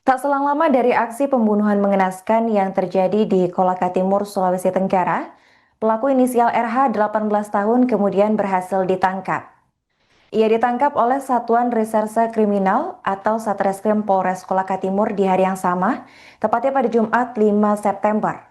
Tak selang lama dari aksi pembunuhan mengenaskan yang terjadi di Kolaka Timur, Sulawesi Tenggara, pelaku inisial RH 18 tahun kemudian berhasil ditangkap. Ia ditangkap oleh Satuan Reserse Kriminal atau Satreskrim Polres Kolaka Timur di hari yang sama, tepatnya pada Jumat 5 September.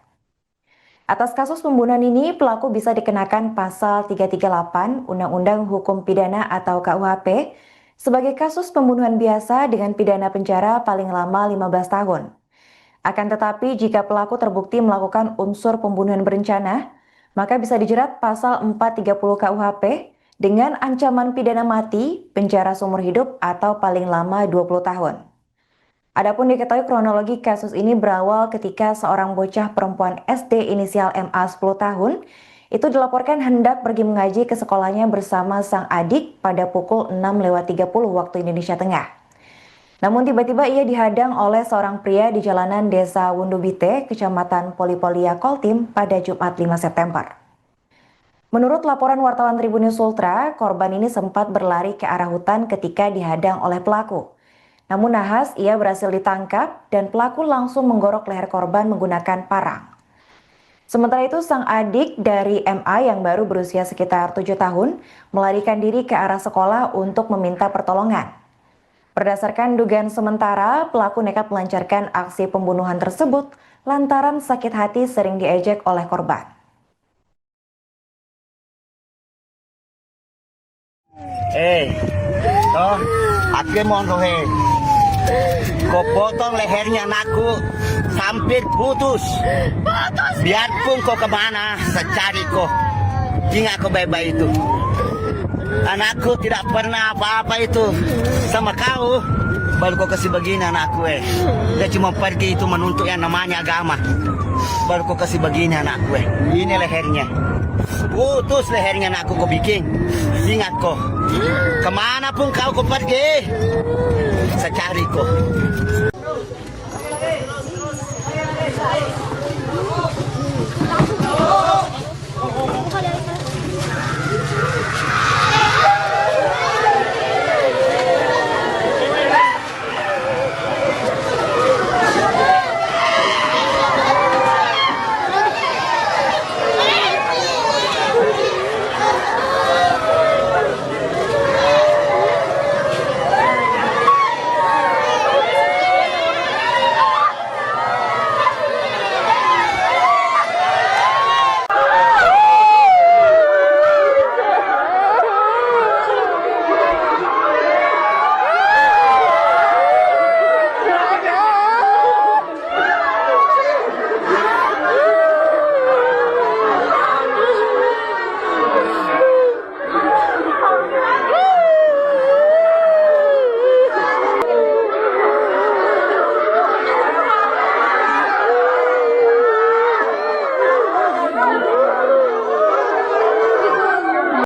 Atas kasus pembunuhan ini, pelaku bisa dikenakan pasal 338 Undang-Undang Hukum Pidana atau KUHP sebagai kasus pembunuhan biasa dengan pidana penjara paling lama 15 tahun. Akan tetapi, jika pelaku terbukti melakukan unsur pembunuhan berencana, maka bisa dijerat pasal 430 KUHP dengan ancaman pidana mati, penjara seumur hidup atau paling lama 20 tahun. Adapun diketahui kronologi kasus ini berawal ketika seorang bocah perempuan SD inisial MA 10 tahun itu dilaporkan hendak pergi mengaji ke sekolahnya bersama sang adik pada pukul 6.30 waktu Indonesia Tengah. Namun tiba-tiba ia dihadang oleh seorang pria di jalanan Desa Wundubite, Kecamatan Polipolia, Koltim pada Jumat 5 September. Menurut laporan wartawan Tribunnews Ultra, korban ini sempat berlari ke arah hutan ketika dihadang oleh pelaku. Namun nahas, ia berhasil ditangkap dan pelaku langsung menggorok leher korban menggunakan parang. Sementara itu, sang adik dari MA yang baru berusia sekitar 7 tahun melarikan diri ke arah sekolah untuk meminta pertolongan. Berdasarkan dugaan sementara, pelaku nekat melancarkan aksi pembunuhan tersebut lantaran sakit hati sering diejek oleh korban. Toh, aku mau kau potong lehernya anakku sampai putus. Biarpun kau kemana, saya cari kau. Ingat kau baik-baik itu. Anakku tidak pernah apa-apa itu sama kau. Baru kau kasih begini anakku Dia cuma pergi itu menuntut yang namanya agama. Baru kau kasih begini anakku Ini lehernya. Putus lehernya anakku kau bikin. Ingat kau. Kemanapun kau pergi, saya cari kau.